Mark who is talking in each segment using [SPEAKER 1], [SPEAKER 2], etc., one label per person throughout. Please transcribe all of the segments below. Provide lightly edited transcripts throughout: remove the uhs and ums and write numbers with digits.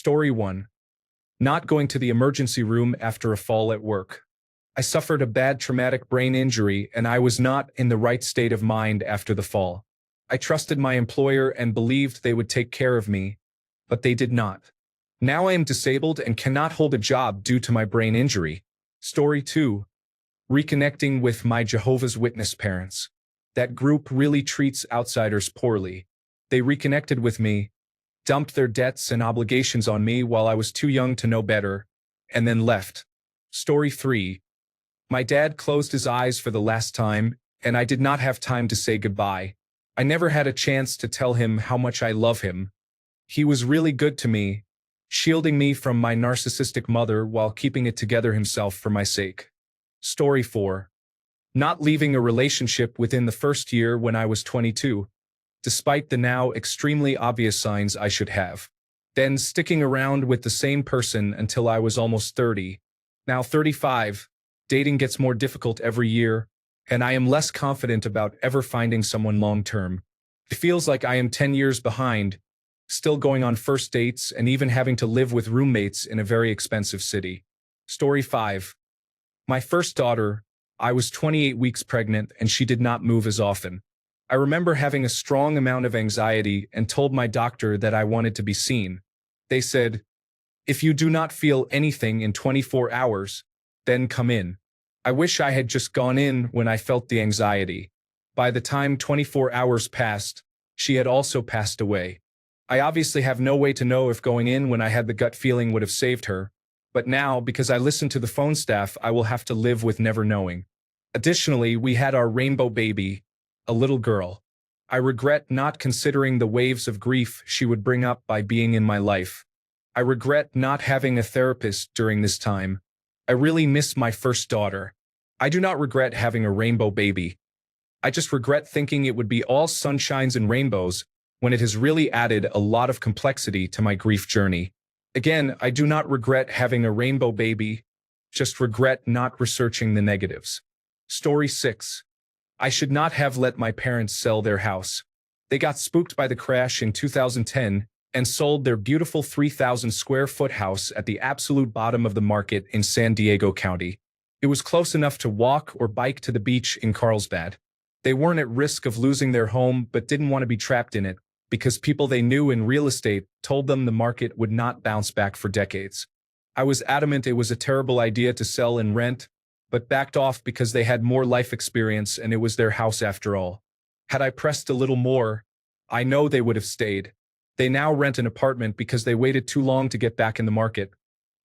[SPEAKER 1] Story 1. Not going to the emergency room after a fall at work. I suffered a bad traumatic brain injury and I was not in the right state of mind after the fall. I trusted my employer and believed they would take care of me, but they did not. Now I am disabled and cannot hold a job due to my brain injury. Story 2. Reconnecting with my Jehovah's Witness parents. That group really treats outsiders poorly. They reconnected with me, dumped their debts and obligations on me while I was too young to know better, and then left. Story 3. My dad closed his eyes for the last time, and I did not have time to say goodbye. I never had a chance to tell him how much I love him. He was really good to me, shielding me from my narcissistic mother while keeping it together himself for my sake. Story 4. Not leaving a relationship within the first year when I was 22, despite the now extremely obvious signs I should have. Then sticking around with the same person until I was almost 30. Now 35, dating gets more difficult every year, and I am less confident about ever finding someone long-term. It feels like I am 10 years behind, still going on first dates and even having to live with roommates in a very expensive city. Story 5. My first daughter, I was 28 weeks pregnant and she did not move as often. I remember having a strong amount of anxiety and told my doctor that I wanted to be seen. They said, "If you do not feel anything in 24 hours, then come in." I wish I had just gone in when I felt the anxiety. By the time 24 hours passed, she had also passed away. I obviously have no way to know if going in when I had the gut feeling would have saved her, but now, because I listened to the phone staff, I will have to live with never knowing. Additionally, we had our rainbow baby, a little girl. I regret not considering the waves of grief she would bring up by being in my life. I regret not having a therapist during this time. I really miss my first daughter. I do not regret having a rainbow baby. I just regret thinking it would be all sunshines and rainbows when it has really added a lot of complexity to my grief journey. Again, I do not regret having a rainbow baby, just regret not researching the negatives. Story 6. I should not have let my parents sell their house. They got spooked by the crash in 2010 and sold their beautiful 3,000 square foot house at the absolute bottom of the market in San Diego County. It was close enough to walk or bike to the beach in Carlsbad. They weren't at risk of losing their home but didn't want to be trapped in it because people they knew in real estate told them the market would not bounce back for decades. I was adamant it was a terrible idea to sell and rent, but backed off because they had more life experience and it was their house after all. Had I pressed a little more, I know they would have stayed. They now rent an apartment because they waited too long to get back in the market,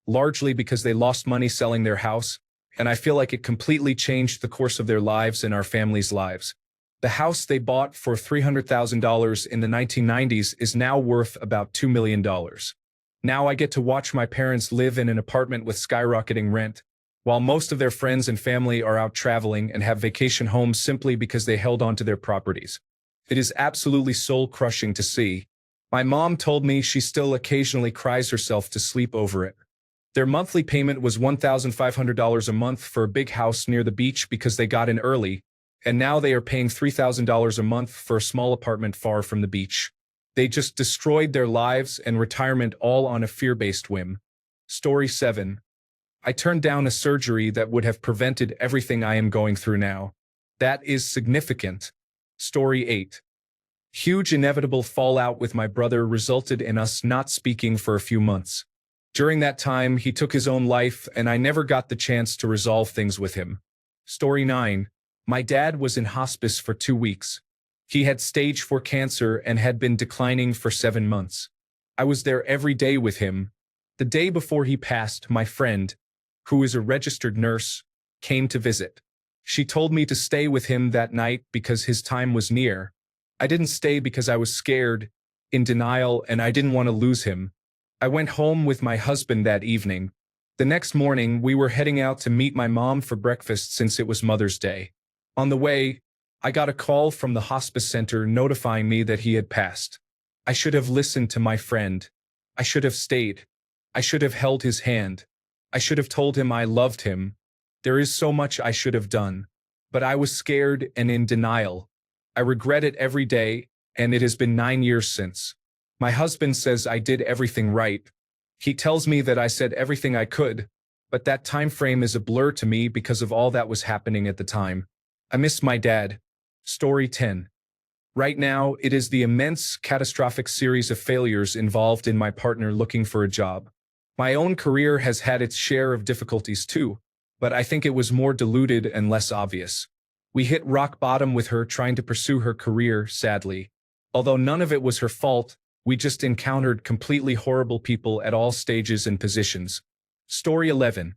[SPEAKER 1] largely because they lost money selling their house, and I feel like it completely changed the course of their lives and our family's lives. The house they bought for $300,000 in the 1990s is now worth about $2 million. Now I get to watch my parents live in an apartment with skyrocketing rent, while most of their friends and family are out traveling and have vacation homes simply because they held on to their properties. It is absolutely soul-crushing to see. My mom told me she still occasionally cries herself to sleep over it. Their monthly payment was $1,500 a month for a big house near the beach because they got in early, and now they are paying $3,000 a month for a small apartment far from the beach. They just destroyed their lives and retirement all on a fear-based whim. Story 7. I turned down a surgery that would have prevented everything I am going through now. That is significant. Story 8. Huge inevitable fallout with my brother resulted in us not speaking for a few months. During that time, he took his own life and I never got the chance to resolve things with him. Story 9. My dad was in hospice for 2 weeks. He had stage 4 cancer and had been declining for 7 months. I was there every day with him. The day before he passed, my friend, who is a registered nurse, came to visit. She told me to stay with him that night because his time was near. I didn't stay because I was scared, in denial, and I didn't want to lose him. I went home with my husband that evening. The next morning, we were heading out to meet my mom for breakfast since it was Mother's Day. On the way, I got a call from the hospice center notifying me that he had passed. I should have listened to my friend. I should have stayed. I should have held his hand. I should have told him I loved him. There is so much I should have done. But I was scared and in denial. I regret it every day, and it has been 9 years since. My husband says I did everything right, He tells me that I said everything I could, but that time frame is a blur to me because of all that was happening at the time. I miss my dad. Story 10. Right now, it is the immense, catastrophic series of failures involved in my partner looking for a job. My own career has had its share of difficulties too, but I think it was more diluted and less obvious. We hit rock bottom with her trying to pursue her career, sadly. Although none of it was her fault, we just encountered completely horrible people at all stages and positions. Story 11.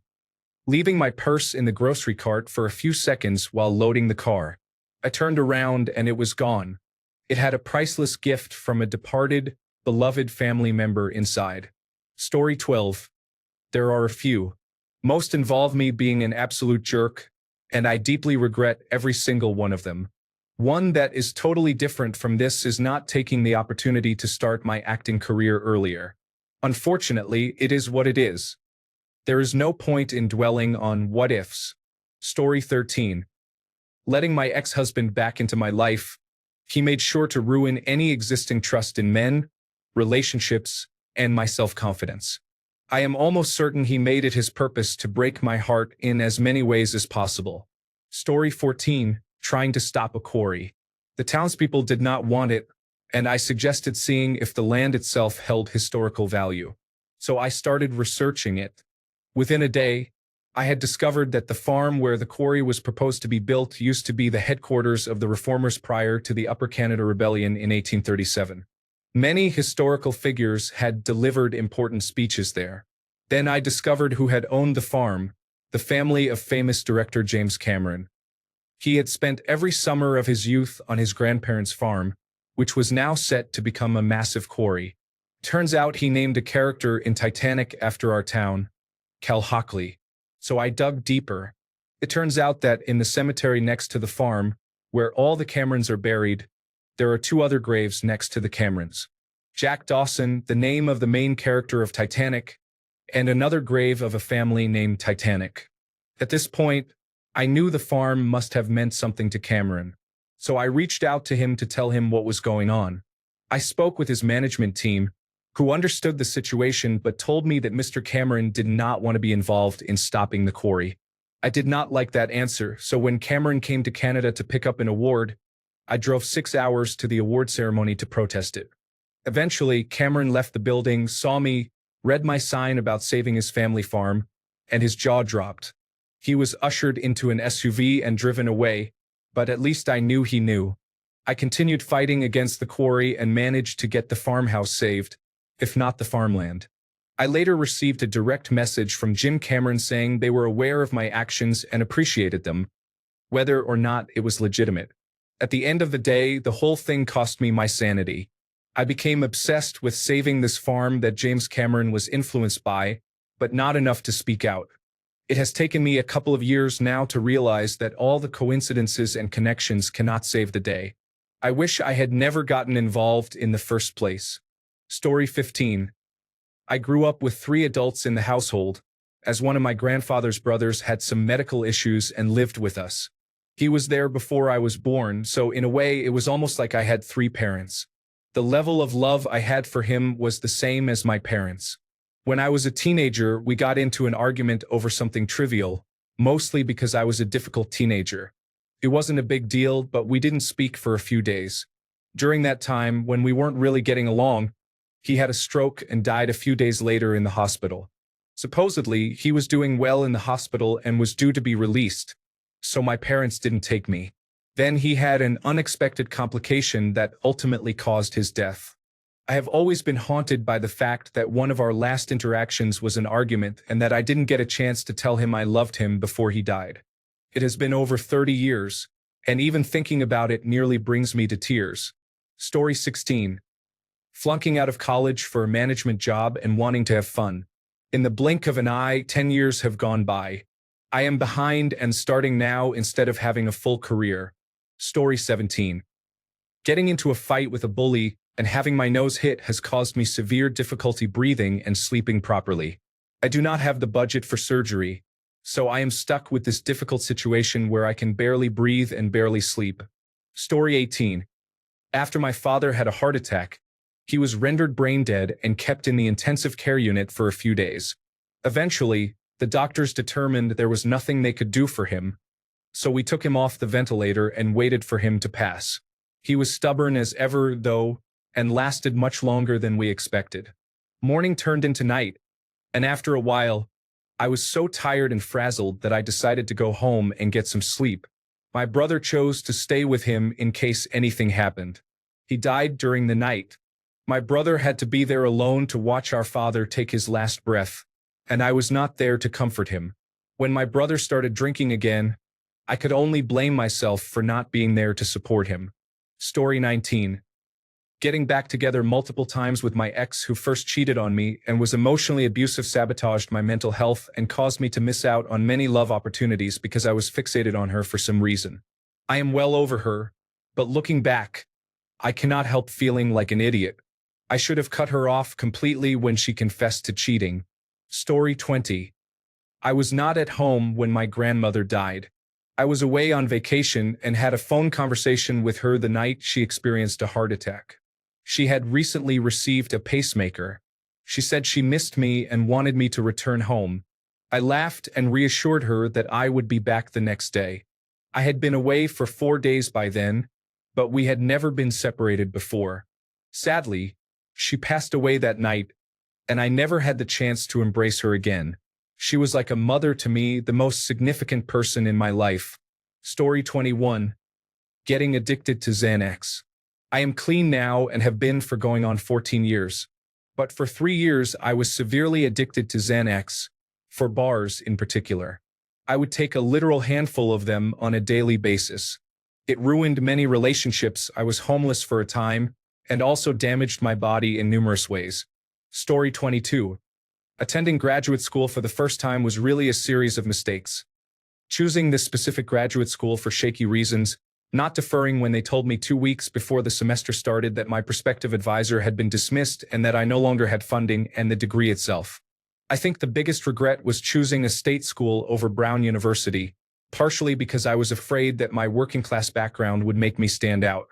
[SPEAKER 1] Leaving my purse in the grocery cart for a few seconds while loading the car. I turned around and it was gone. It had a priceless gift from a departed, beloved family member inside. Story 12. There are a few. Most involve me being an absolute jerk, and I deeply regret every single one of them. One that is totally different from this is not taking the opportunity to start my acting career earlier. Unfortunately, it is what it is. There is no point in dwelling on what ifs. Story 13. Letting my ex-husband back into my life, he made sure to ruin any existing trust in men, relationships, and my self-confidence. I am almost certain he made it his purpose to break my heart in as many ways as possible. Story 14. Trying to stop a quarry. The townspeople did not want it, and I suggested seeing if the land itself held historical value. So I started researching it. Within a day, I had discovered that the farm where the quarry was proposed to be built used to be the headquarters of the reformers prior to the Upper Canada Rebellion in 1837. Many historical figures had delivered important speeches there. Then I discovered who had owned the farm, the family of famous director James Cameron. He had spent every summer of his youth on his grandparents' farm, which was now set to become a massive quarry. Turns out he named a character in Titanic after our town, Cal Hockley. So I dug deeper. It turns out that in the cemetery next to the farm, where all the Camerons are buried, there are two other graves next to the Camerons. Jack Dawson, the name of the main character of Titanic, and another grave of a family named Titanic. At this point, I knew the farm must have meant something to Cameron, so I reached out to him to tell him what was going on. I spoke with his management team, who understood the situation but told me that Mr. Cameron did not want to be involved in stopping the quarry. I did not like that answer, so when Cameron came to Canada to pick up an award, I drove 6 hours to the award ceremony to protest it. Eventually, Cameron left the building, saw me, read my sign about saving his family farm, and his jaw dropped. He was ushered into an SUV and driven away, but at least I knew he knew. I continued fighting against the quarry and managed to get the farmhouse saved, if not the farmland. I later received a direct message from Jim Cameron saying they were aware of my actions and appreciated them, whether or not it was legitimate. At the end of the day, the whole thing cost me my sanity. I became obsessed with saving this farm that James Cameron was influenced by, but not enough to speak out. It has taken me a couple of years now to realize that all the coincidences and connections cannot save the day. I wish I had never gotten involved in the first place. Story 15. I grew up with 3 adults in the household, as one of my grandfather's brothers had some medical issues and lived with us. He was there before I was born, so in a way it was almost like I had 3 parents. The level of love I had for him was the same as my parents. When I was a teenager, we got into an argument over something trivial, mostly because I was a difficult teenager. It wasn't a big deal, but we didn't speak for a few days. During that time, when we weren't really getting along, he had a stroke and died a few days later in the hospital. Supposedly, he was doing well in the hospital and was due to be released, so my parents didn't take me. Then he had an unexpected complication that ultimately caused his death. I have always been haunted by the fact that one of our last interactions was an argument and that I didn't get a chance to tell him I loved him before he died. It has been over 30 years, and even thinking about it nearly brings me to tears. Story 16. Flunking out of college for a management job and wanting to have fun. In the blink of an eye, 10 years have gone by. I am behind and starting now instead of having a full career. Story 17. Getting into a fight with a bully and having my nose hit has caused me severe difficulty breathing and sleeping properly. I do not have the budget for surgery, so I am stuck with this difficult situation where I can barely breathe and barely sleep. Story 18. After my father had a heart attack, He was rendered brain dead and kept in the intensive care unit for a few days. Eventually, the doctors determined there was nothing they could do for him, so we took him off the ventilator and waited for him to pass. He was stubborn as ever, though, and lasted much longer than we expected. Morning turned into night, and after a while, I was so tired and frazzled that I decided to go home and get some sleep. My brother chose to stay with him in case anything happened. He died during the night. My brother had to be there alone to watch our father take his last breath, and I was not there to comfort him. When my brother started drinking again, I could only blame myself for not being there to support him. Story 19. Getting back together multiple times with my ex who first cheated on me and was emotionally abusive sabotaged my mental health and caused me to miss out on many love opportunities because I was fixated on her for some reason. I am well over her, but looking back, I cannot help feeling like an idiot. I should have cut her off completely when she confessed to cheating. Story 20. I was not at home when my grandmother died. I was away on vacation and had a phone conversation with her the night she experienced a heart attack. She had recently received a pacemaker. She said she missed me and wanted me to return home. I laughed and reassured her that I would be back the next day. I had been away for 4 days by then, but we had never been separated before. Sadly, she passed away that night, and I never had the chance to embrace her again. She was like a mother to me, the most significant person in my life. Story 21. Getting addicted to Xanax. I am clean now and have been for going on 14 years. But for 3 years I was severely addicted to Xanax, for bars in particular. I would take a literal handful of them on a daily basis. It ruined many relationships, I was homeless for a time, and also damaged my body in numerous ways. Story 22. Attending graduate school for the first time was really a series of mistakes. Choosing this specific graduate school for shaky reasons, not deferring when they told me 2 weeks before the semester started that my prospective advisor had been dismissed and that I no longer had funding and the degree itself. I think the biggest regret was choosing a state school over Brown University, partially because I was afraid that my working-class background would make me stand out.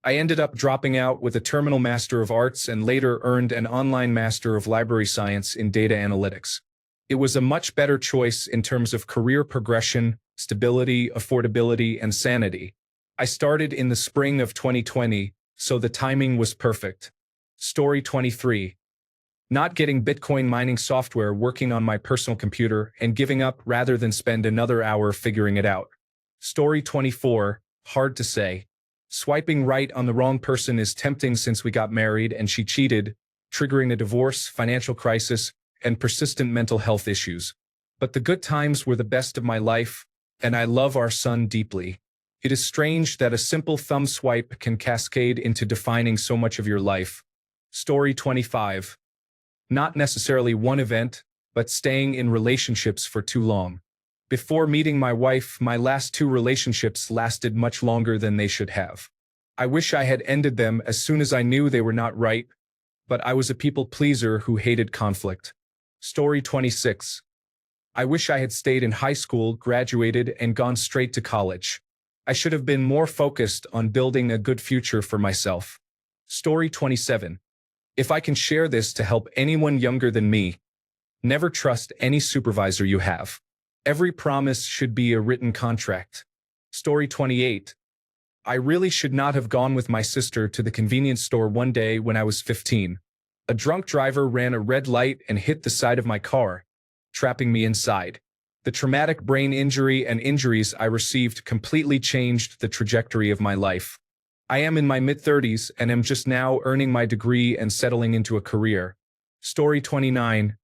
[SPEAKER 1] I ended up dropping out with a terminal Master of Arts and later earned an online Master of Library Science in Data Analytics. It was a much better choice in terms of career progression, stability, affordability, and sanity. I started in the spring of 2020, so the timing was perfect. Story 23. Not getting Bitcoin mining software working on my personal computer and giving up rather than spend another hour figuring it out. Story 24. Hard to say. Swiping right on the wrong person is tempting since we got married and she cheated, triggering a divorce, financial crisis, and persistent mental health issues. But the good times were the best of my life, and I love our son deeply. It is strange that a simple thumb swipe can cascade into defining so much of your life. Story 25. Not necessarily one event, but staying in relationships for too long. Before meeting my wife, my last 2 relationships lasted much longer than they should have. I wish I had ended them as soon as I knew they were not right, but I was a people pleaser who hated conflict. Story 26. I wish I had stayed in high school, graduated, and gone straight to college. I should have been more focused on building a good future for myself. Story 27. If I can share this to help anyone younger than me, never trust any supervisor you have. Every promise should be a written contract. Story 28. I really should not have gone with my sister to the convenience store one day when I was 15. A drunk driver ran a red light and hit the side of my car, trapping me inside. The traumatic brain injury and injuries I received completely changed the trajectory of my life. I am in my mid-30s and am just now earning my degree and settling into a career. Story 29.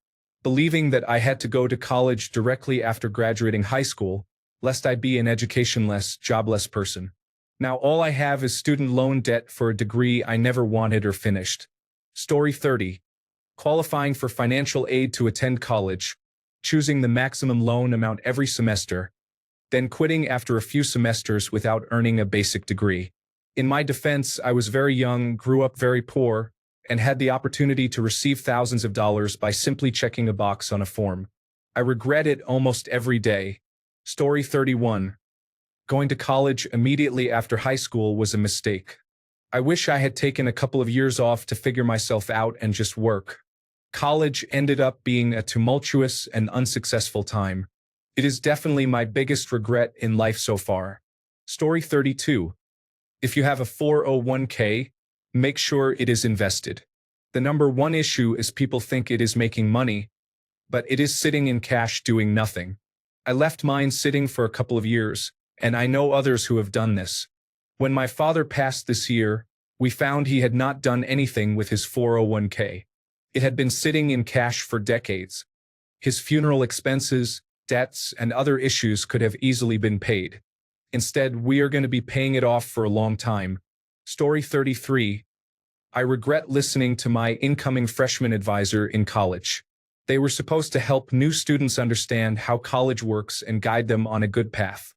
[SPEAKER 1] Believing that I had to go to college directly after graduating high school, lest I be an educationless, jobless person. Now all I have is student loan debt for a degree I never wanted or finished. Story 30. Qualifying for financial aid to attend college, choosing the maximum loan amount every semester, then quitting after a few semesters without earning a basic degree. In my defense, I was very young, grew up very poor, and had the opportunity to receive thousands of dollars by simply checking a box on a form. I regret it almost every day. Story 31. Going to college immediately after high school was a mistake. I wish I had taken a couple of years off to figure myself out and just work. College ended up being a tumultuous and unsuccessful time. It is definitely my biggest regret in life so far. Story 32. If you have a 401k, make sure it is invested. The number one issue is people think it is making money, but it is sitting in cash doing nothing. I left mine sitting for a couple of years, and I know others who have done this. When my father passed this year, we found he had not done anything with his 401k. It had been sitting in cash for decades. His funeral expenses, debts, and other issues could have easily been paid. Instead, we are going to be paying it off for a long time. Story 33. I regret listening to my incoming freshman advisor in college. They were supposed to help new students understand how college works and guide them on a good path.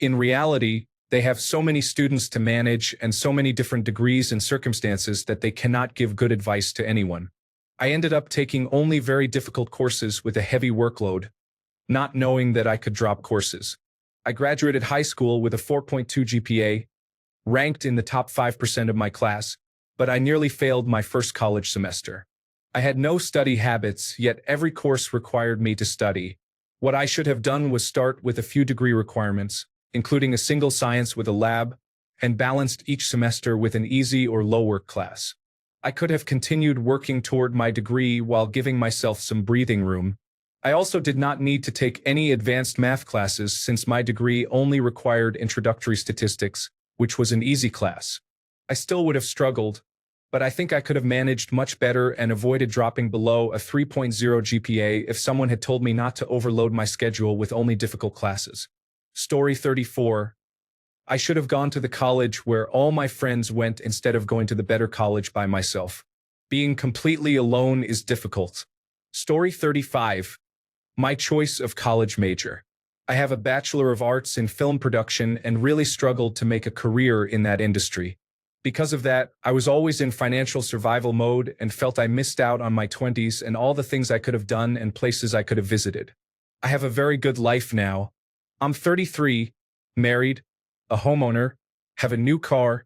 [SPEAKER 1] In reality, they have so many students to manage and so many different degrees and circumstances that they cannot give good advice to anyone. I ended up taking only very difficult courses with a heavy workload, not knowing that I could drop courses. I graduated high school with a 4.2 GPA, ranked in the top 5% of my class, but I nearly failed my first college semester. I had no study habits, yet every course required me to study. What I should have done was start with a few degree requirements, including a single science with a lab, and balanced each semester with an easy or low work class. I could have continued working toward my degree while giving myself some breathing room. I also did not need to take any advanced math classes since my degree only required introductory statistics, which was an easy class. I still would have struggled, but I think I could have managed much better and avoided dropping below a 3.0 GPA if someone had told me not to overload my schedule with only difficult classes. Story 34. I should have gone to the college where all my friends went instead of going to the better college by myself. Being completely alone is difficult. Story 35. My choice of college major. I have a Bachelor of Arts in film production and really struggled to make a career in that industry. Because of that, I was always in financial survival mode and felt I missed out on my 20s and all the things I could have done and places I could have visited. I have a very good life now. I'm 33, married, a homeowner, have a new car,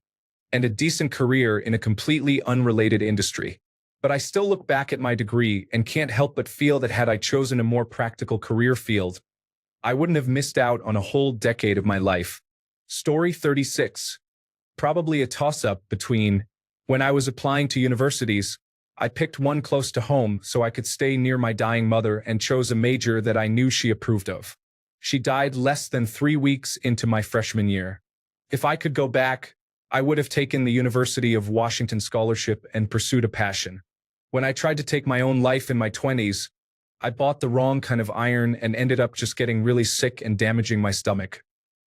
[SPEAKER 1] and a decent career in a completely unrelated industry. But I still look back at my degree and can't help but feel that had I chosen a more practical career field, I wouldn't have missed out on a whole decade of my life. Story 36. Probably a toss-up between, when I was applying to universities, I picked one close to home so I could stay near my dying mother and chose a major that I knew she approved of. She died less than 3 weeks into my freshman year. If I could go back, I would have taken the University of Washington scholarship and pursued a passion. When I tried to take my own life in my 20s, I bought the wrong kind of iron and ended up just getting really sick and damaging my stomach.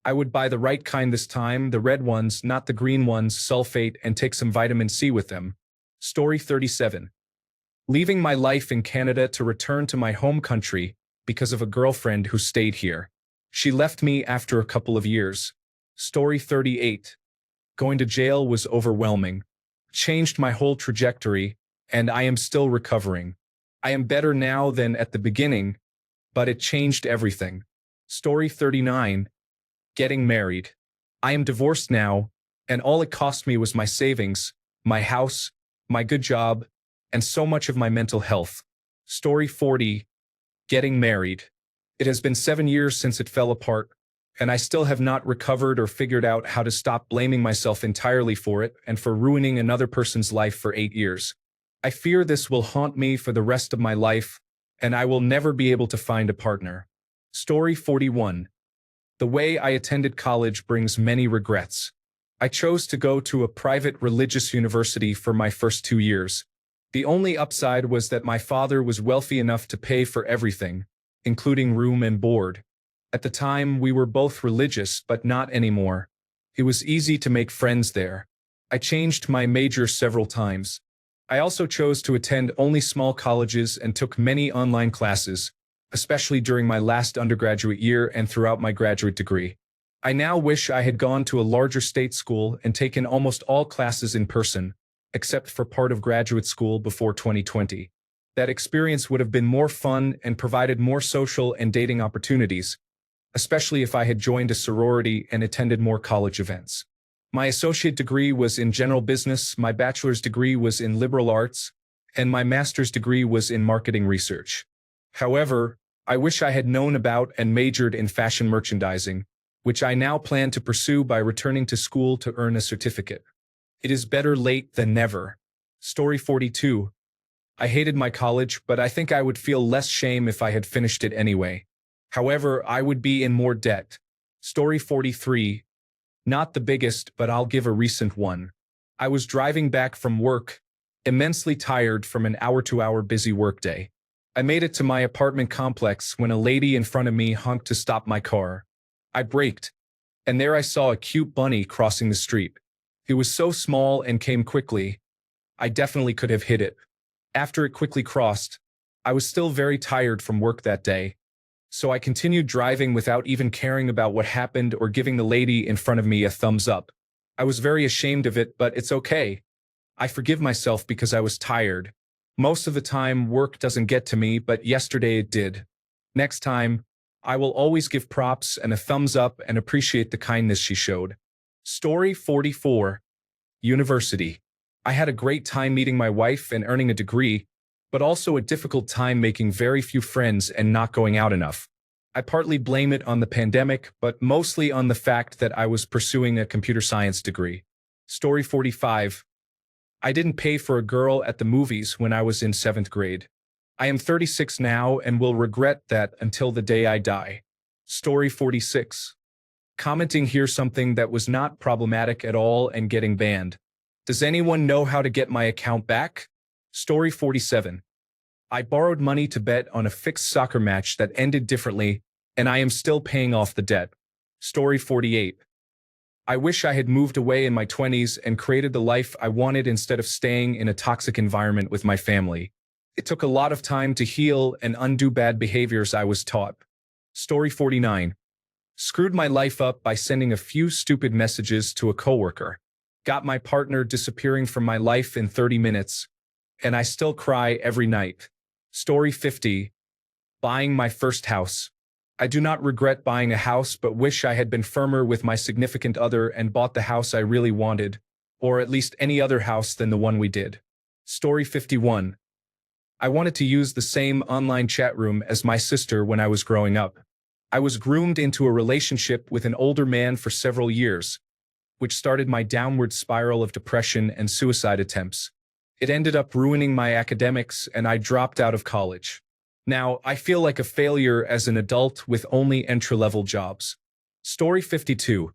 [SPEAKER 1] I would buy the right kind this time, the red ones, not the green ones, sulfate, and take some vitamin C with them. Story 37. Leaving my life in Canada to return to my home country because of a girlfriend who stayed here. She left me after a couple of years. Story 38. Going to jail was overwhelming. Changed my whole trajectory, and I am still recovering. I am better now than at the beginning, but it changed everything. Story 39. Getting married. I am divorced now, and all it cost me was my savings, my house, my good job, and so much of my mental health. Story 40. Getting married. It has been 7 years since it fell apart, and I still have not recovered or figured out how to stop blaming myself entirely for it and for ruining another person's life for 8 years. I fear this will haunt me for the rest of my life, and I will never be able to find a partner. Story 41. The way I attended college brings many regrets. I chose to go to a private religious university for my first 2 years. The only upside was that my father was wealthy enough to pay for everything, including room and board. At the time, we were both religious, but not anymore. It was easy to make friends there. I changed my major several times. I also chose to attend only small colleges and took many online classes, especially during my last undergraduate year and throughout my graduate degree. I now wish I had gone to a larger state school and taken almost all classes in person, except for part of graduate school before 2020. That experience would have been more fun and provided more social and dating opportunities, especially if I had joined a sorority and attended more college events. My associate degree was in general business, my bachelor's degree was in liberal arts, and my master's degree was in marketing research. However, I wish I had known about and majored in fashion merchandising, which I now plan to pursue by returning to school to earn a certificate. It is better late than never. Story 42. I hated my college, but I think I would feel less shame if I had finished it anyway. However, I would be in more debt. Story 43. Not the biggest, but I'll give a recent one. I was driving back from work, immensely tired from an hour-to-hour busy workday. I made it to my apartment complex when a lady in front of me honked to stop my car. I braked, and there I saw a cute bunny crossing the street. It was so small and came quickly. I definitely could have hit it. After it quickly crossed, I was still very tired from work that day, so I continued driving without even caring about what happened or giving the lady in front of me a thumbs up. I was very ashamed of it, but it's okay. I forgive myself because I was tired. Most of the time, work doesn't get to me, but yesterday it did. Next time, I will always give props and a thumbs up and appreciate the kindness she showed. Story 44. University. I had a great time meeting my wife and earning a degree, but also a difficult time making very few friends and not going out enough. I partly blame it on the pandemic, but mostly on the fact that I was pursuing a computer science degree. Story 45. I didn't pay for a girl at the movies when I was in 7th grade. I am 36 now and will regret that until the day I die. Story 46. Commenting here something that was not problematic at all and getting banned. Does anyone know how to get my account back? Story 47. I borrowed money to bet on a fixed soccer match that ended differently, and I am still paying off the debt. Story 48. I wish I had moved away in my 20s and created the life I wanted instead of staying in a toxic environment with my family. It took a lot of time to heal and undo bad behaviors I was taught. Story 49. Screwed my life up by sending a few stupid messages to a coworker. Got my partner disappearing from my life in 30 minutes. And I still cry every night. Story 50. Buying my first house. I do not regret buying a house but wish I had been firmer with my significant other and bought the house I really wanted, or at least any other house than the one we did. Story 51. I wanted to use the same online chat room as my sister when I was growing up. I was groomed into a relationship with an older man for several years, which started my downward spiral of depression and suicide attempts. It ended up ruining my academics and I dropped out of college. Now, I feel like a failure as an adult with only entry-level jobs. Story 52.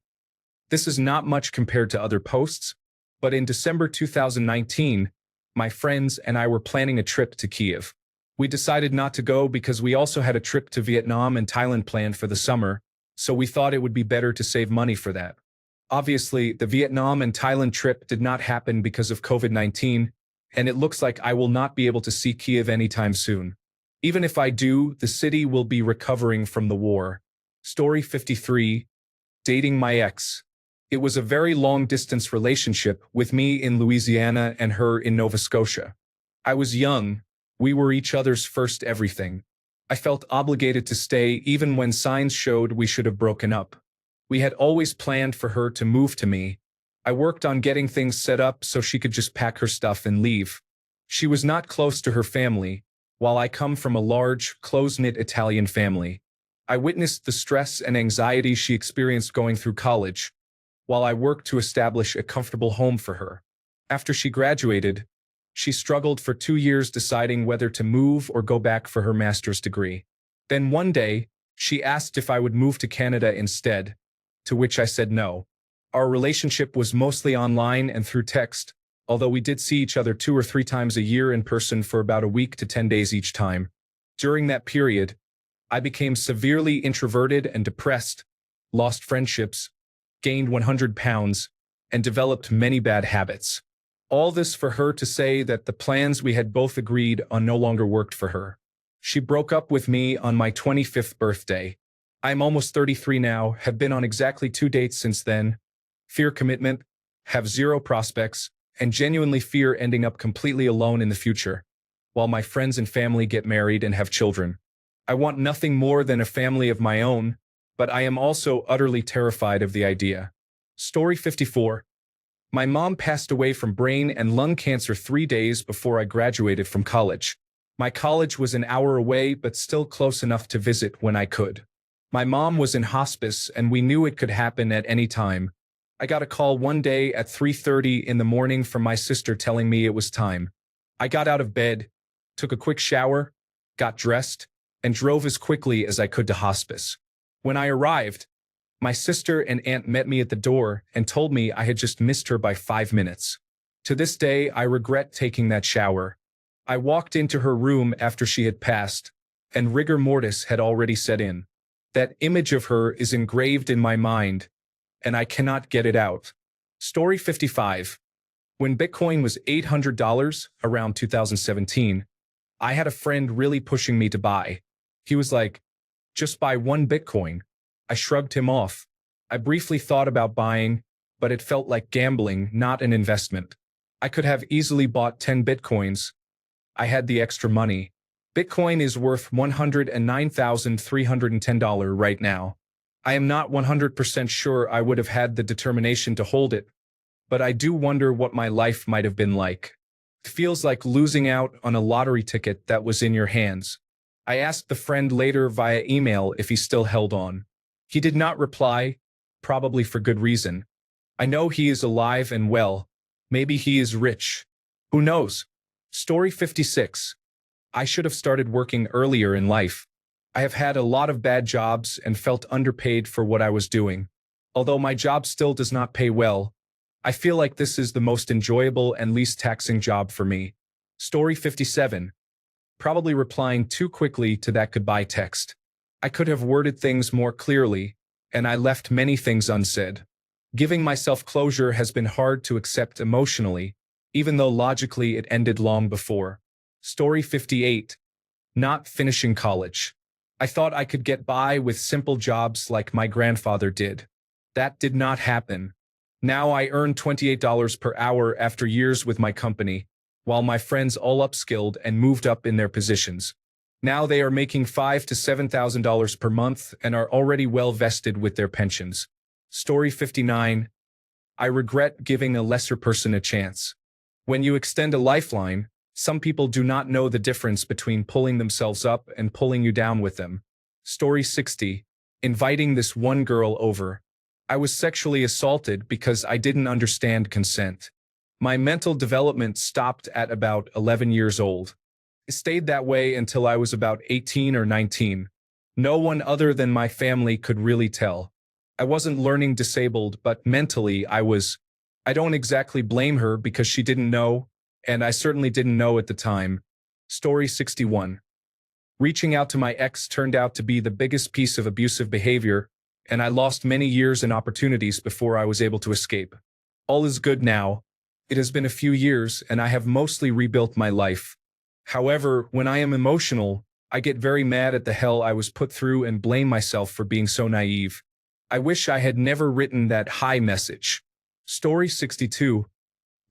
[SPEAKER 1] This is not much compared to other posts, but in December 2019, my friends and I were planning a trip to Kyiv. We decided not to go because we also had a trip to Vietnam and Thailand planned for the summer, so we thought it would be better to save money for that. Obviously, the Vietnam and Thailand trip did not happen because of COVID-19, and it looks like I will not be able to see Kyiv anytime soon. Even if I do, the city will be recovering from the war. Story 53. Dating my ex. It was a very long-distance relationship with me in Louisiana and her in Nova Scotia. I was young. We were each other's first everything. I felt obligated to stay even when signs showed we should have broken up. We had always planned for her to move to me. I worked on getting things set up so she could just pack her stuff and leave. She was not close to her family, while I come from a large, close-knit Italian family. I witnessed the stress and anxiety she experienced going through college, while I worked to establish a comfortable home for her. After she graduated, she struggled for 2 years deciding whether to move or go back for her master's degree. Then one day, she asked if I would move to Canada instead, to which I said no. Our relationship was mostly online and through text, although we did see each other 2 or 3 times a year in person for about a week to 10 days each time. During that period, I became severely introverted and depressed, lost friendships, gained 100 pounds, and developed many bad habits. All this for her to say that the plans we had both agreed on no longer worked for her. She broke up with me on my 25th birthday. I'm almost 33 now, have been on exactly 2 dates since then, fear commitment, have 0 prospects, and genuinely fear ending up completely alone in the future, while my friends and family get married and have children. I want nothing more than a family of my own, but I am also utterly terrified of the idea. Story 54. My mom passed away from brain and lung cancer 3 days before I graduated from college. My college was an hour away, but still close enough to visit when I could. My mom was in hospice, and we knew it could happen at any time. I got a call one day at 3:30 in the morning from my sister telling me it was time. I got out of bed, took a quick shower, got dressed, and drove as quickly as I could to hospice. When I arrived, my sister and aunt met me at the door and told me I had just missed her by 5 minutes. To this day, I regret taking that shower. I walked into her room after she had passed, and rigor mortis had already set in. That image of her is engraved in my mind, and I cannot get it out. Story 55. When Bitcoin was $800 around 2017, I had a friend really pushing me to buy. He was like, just buy one Bitcoin. I shrugged him off. I briefly thought about buying, but it felt like gambling, not an investment. I could have easily bought 10 Bitcoins. I had the extra money. Bitcoin is worth $109,310 right now. I am not 100% sure I would have had the determination to hold it, but I do wonder what my life might have been like. It feels like losing out on a lottery ticket that was in your hands. I asked the friend later via email if he still held on. He did not reply, probably for good reason. I know he is alive and well. Maybe he is rich. Who knows? Story 56. I should have started working earlier in life. I have had a lot of bad jobs and felt underpaid for what I was doing. Although my job still does not pay well, I feel like this is the most enjoyable and least taxing job for me. Story 57. Probably replying too quickly to that goodbye text. I could have worded things more clearly, and I left many things unsaid. Giving myself closure has been hard to accept emotionally, even though logically it ended long before. Story 58. Not finishing college. I thought I could get by with simple jobs like my grandfather did. That did not happen. Now I earn $28 per hour after years with my company, while my friends all upskilled and moved up in their positions. Now they are making $5,000 to $7,000 per month and are already well vested with their pensions. Story 59. I regret giving a lesser person a chance. When you extend a lifeline, some people do not know the difference between pulling themselves up and pulling you down with them. Story 60. Inviting this one girl over. I was sexually assaulted because I didn't understand consent. My mental development stopped at about 11 years old. It stayed that way until I was about 18 or 19. No one other than my family could really tell. I wasn't learning disabled, but mentally I was. I don't exactly blame her because she didn't know, and I certainly didn't know at the time. Story 61. Reaching out to my ex turned out to be the biggest piece of abusive behavior, and I lost many years and opportunities before I was able to escape. All is good now. It has been a few years, and I have mostly rebuilt my life. However, when I am emotional, I get very mad at the hell I was put through and blame myself for being so naive. I wish I had never written that hi message. Story 62.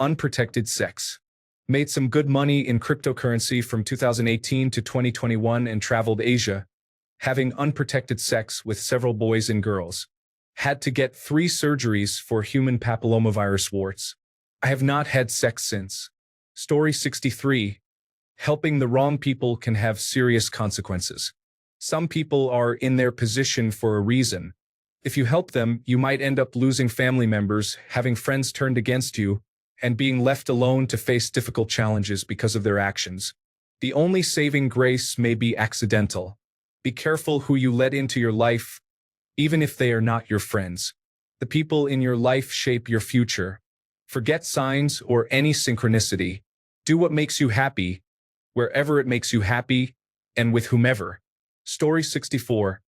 [SPEAKER 1] Unprotected sex. Made some good money in cryptocurrency from 2018 to 2021 and traveled Asia, having unprotected sex with several boys and girls. Had to get 3 surgeries for human papillomavirus warts. I have not had sex since. Story 63. Helping the wrong people can have serious consequences. Some people are in their position for a reason. If you help them, you might end up losing family members, having friends turned against you, and being left alone to face difficult challenges because of their actions. The only saving grace may be accidental. Be careful who you let into your life, even if they are not your friends. The people in your life shape your future. Forget signs or any synchronicity. Do what makes you happy, wherever it makes you happy, and with whomever. Story 64.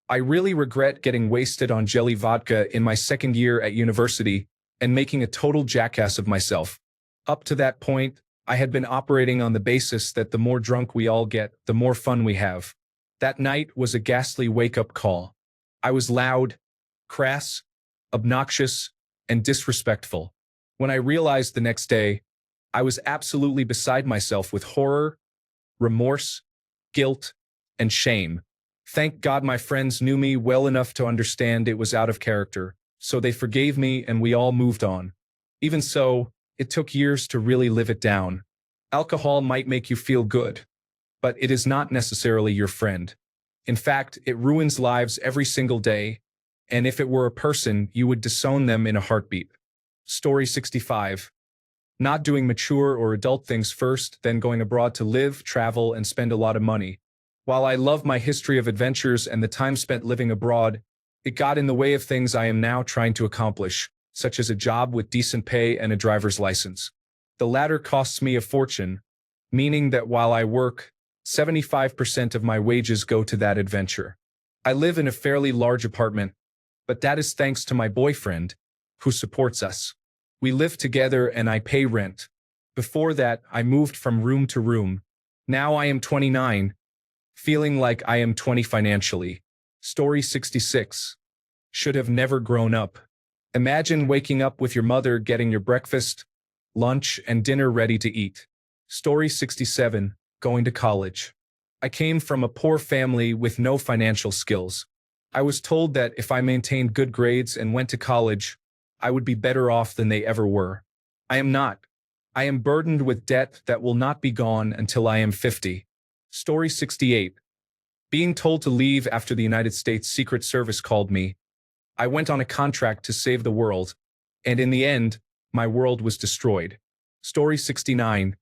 [SPEAKER 1] I really regret getting wasted on jelly vodka in my second year at university and making a total jackass of myself. Up to that point, I had been operating on the basis that the more drunk we all get, the more fun we have. That night was a ghastly wake-up call. I was loud, crass, obnoxious, and disrespectful. When I realized the next day, I was absolutely beside myself with horror, remorse, guilt, and shame. Thank God my friends knew me well enough to understand it was out of character, so they forgave me and we all moved on. Even so, it took years to really live it down. Alcohol might make you feel good, but it is not necessarily your friend. In fact, it ruins lives every single day, and if it were a person, you would disown them in a heartbeat. Story 65. Not doing mature or adult things first, then going abroad to live, travel, and spend a lot of money. While I love my history of adventures and the time spent living abroad, it got in the way of things I am now trying to accomplish, such as a job with decent pay and a driver's license. The latter costs me a fortune, meaning that while I work, 75% of my wages go to that adventure. I live in a fairly large apartment, but that is thanks to my boyfriend, who supports us. We live together and I pay rent. Before that, I moved from room to room. Now I am 29, feeling like I am 20 financially. Story 66. Should have never grown up. Imagine waking up with your mother getting your breakfast, lunch, and dinner ready to eat. Story 67. Going to college. I came from a poor family with no financial skills. I was told that if I maintained good grades and went to college, I would be better off than they ever were. I am not. I am burdened with debt that will not be gone until I am 50. Story 68. Being told to leave after the United States Secret Service called me. I went on a contract to save the world, and in the end, my world was destroyed. Story 69.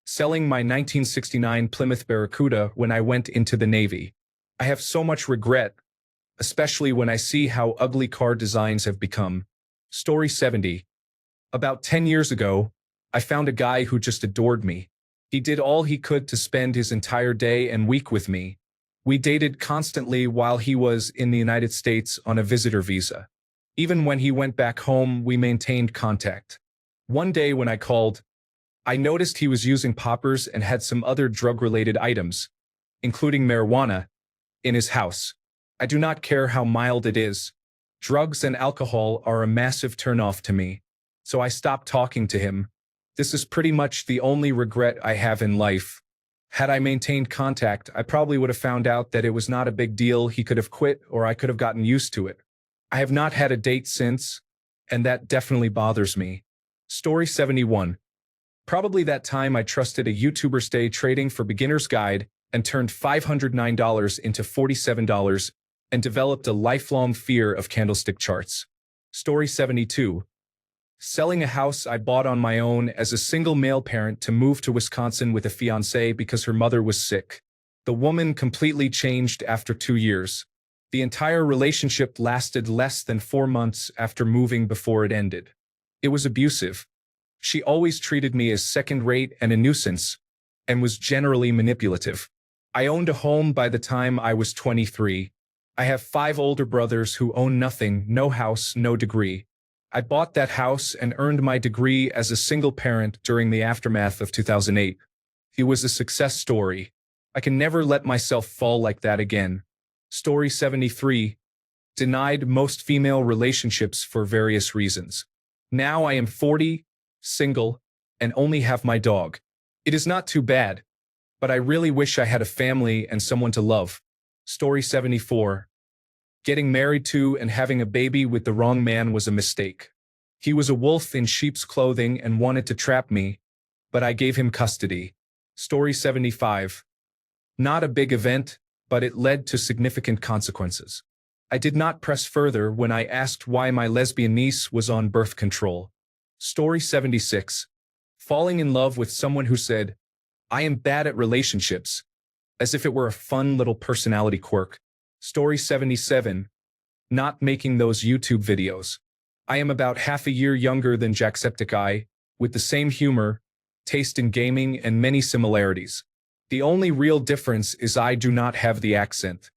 [SPEAKER 1] Selling my 1969 Plymouth Barracuda when I went into the Navy. I have so much regret, especially when I see how ugly car designs have become. Story 70. About 10 years ago, I found a guy who just adored me. He did all he could to spend his entire day and week with me. We dated constantly while he was in the United States on a visitor visa. Even when he went back home, we maintained contact. One day when I called, I noticed he was using poppers and had some other drug-related items, including marijuana, in his house. I do not care how mild it is. Drugs and alcohol are a massive turnoff to me, so I stopped talking to him. This is pretty much the only regret I have in life. Had I maintained contact, I probably would have found out that it was not a big deal. He could have quit, or I could have gotten used to it. I have not had a date since, and that definitely bothers me. Story 71. Probably that time I trusted a YouTuber's day trading for beginner's guide and turned $509 into $47 and developed a lifelong fear of candlestick charts. Story 72. Selling a house I bought on my own as a single male parent to move to Wisconsin with a fiancée because her mother was sick. The woman completely changed after 2 years. The entire relationship lasted less than 4 months after moving before it ended. It was abusive. She always treated me as second-rate and a nuisance, and was generally manipulative. I owned a home by the time I was 23. I have 5 older brothers who own nothing, no house, no degree. I bought that house and earned my degree as a single parent during the aftermath of 2008. It was a success story. I can never let myself fall like that again. Story 73. Denied most female relationships for various reasons. Now I am 40, single, and only have my dog. It is not too bad, but I really wish I had a family and someone to love. Story 74. Getting married to and having a baby with the wrong man was a mistake. He was a wolf in sheep's clothing and wanted to trap me, but I gave him custody. Story 75. Not a big event, but it led to significant consequences. I did not press further when I asked why my lesbian niece was on birth control. Story 76. Falling in love with someone who said, "I am bad at relationships," as if it were a fun little personality quirk. Story 77. Not making those YouTube videos. I am about half a year younger than Jacksepticeye, with the same humor, taste in gaming, and many similarities. The only real difference is I do not have the accent.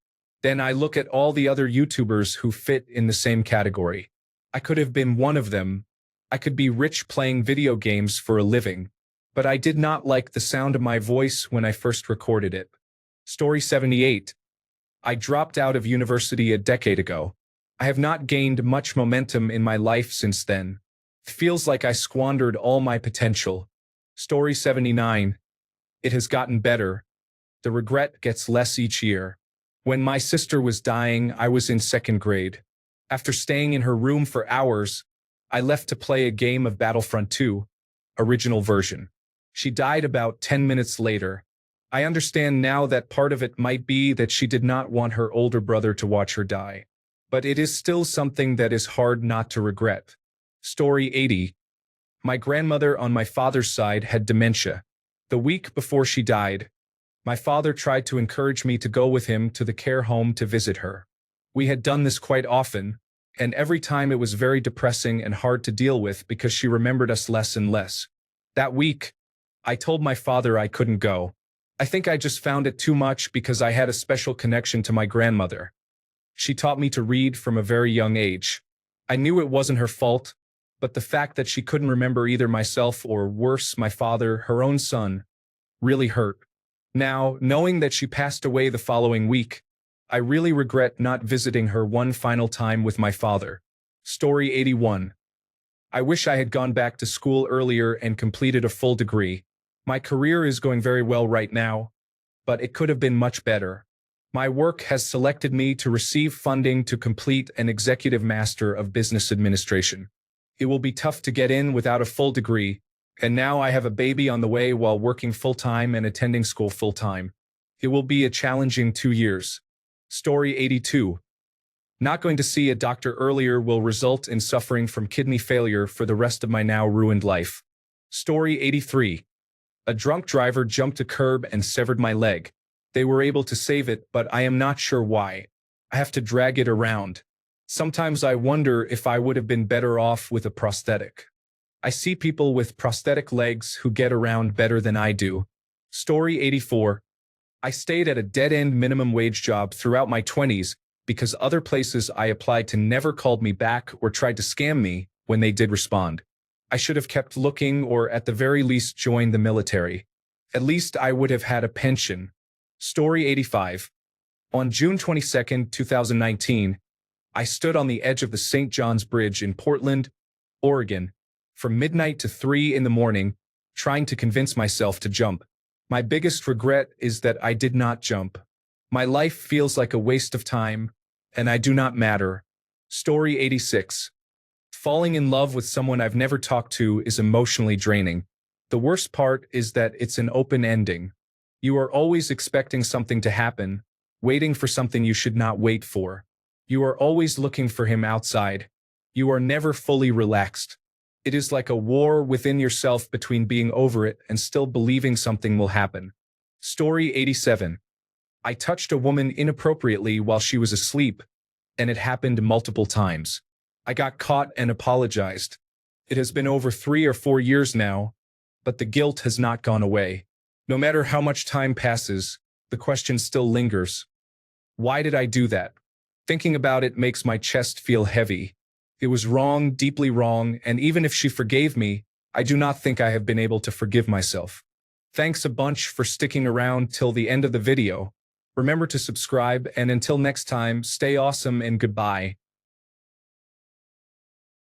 [SPEAKER 1] Then I look at all the other YouTubers who fit in the same category. I could have been one of them. I could be rich playing video games for a living, but I did not like the sound of my voice when I first recorded it. Story 78. I dropped out of university a decade ago. I have not gained much momentum in my life since then. It feels like I squandered all my potential. Story 79. It has gotten better. The regret gets less each year. When my sister was dying, I was in 2nd grade. After staying in her room for hours, I left to play a game of Battlefront 2, original version. She died about 10 minutes later. I understand now that part of it might be that she did not want her older brother to watch her die. But it is still something that is hard not to regret. Story 80. My grandmother on my father's side had dementia. The week before she died, my father tried to encourage me to go with him to the care home to visit her. We had done this quite often, and every time it was very depressing and hard to deal with because she remembered us less and less. That week, I told my father I couldn't go. I think I just found it too much because I had a special connection to my grandmother. She taught me to read from a very young age. I knew it wasn't her fault, but the fact that she couldn't remember either myself or, worse, my father, her own son, really hurt. Now, knowing that she passed away the following week, I really regret not visiting her one final time with my father. Story 81. I wish I had gone back to school earlier and completed a full degree. My career is going very well right now, but it could have been much better. My work has selected me to receive funding to complete an Executive Master of Business Administration. It will be tough to get in without a full degree, and now I have a baby on the way while working full-time and attending school full-time. It will be a challenging 2 years. Story 82. Not going to see a doctor earlier will result in suffering from kidney failure for the rest of my now ruined life. Story 83. A drunk driver jumped a curb and severed my leg. They were able to save it, but I am not sure why. I have to drag it around. Sometimes I wonder if I would have been better off with a prosthetic. I see people with prosthetic legs who get around better than I do. Story 84. I stayed at a dead-end minimum wage job throughout my 20s because other places I applied to never called me back or tried to scam me when they did respond. I should have kept looking or at the very least joined the military. At least I would have had a pension. Story 85. On June 22, 2019, I stood on the edge of the St. John's Bridge in Portland, Oregon, from midnight to 3 in the morning, trying to convince myself to jump. My biggest regret is that I did not jump. My life feels like a waste of time, and I do not matter. Story 86. Falling in love with someone I've never talked to is emotionally draining. The worst part is that it's an open ending. You are always expecting something to happen, waiting for something you should not wait for. You are always looking for him outside. You are never fully relaxed. It is like a war within yourself between being over it and still believing something will happen. Story 87. I touched a woman inappropriately while she was asleep, and it happened multiple times. I got caught and apologized. It has been over 3 or 4 years now, but the guilt has not gone away. No matter how much time passes, the question still lingers. Why did I do that? Thinking about it makes my chest feel heavy. It was wrong, deeply wrong, and even if she forgave me, I do not think I have been able to forgive myself. Thanks a bunch for sticking around till the end of the video. Remember to subscribe, and until next time, stay awesome and goodbye.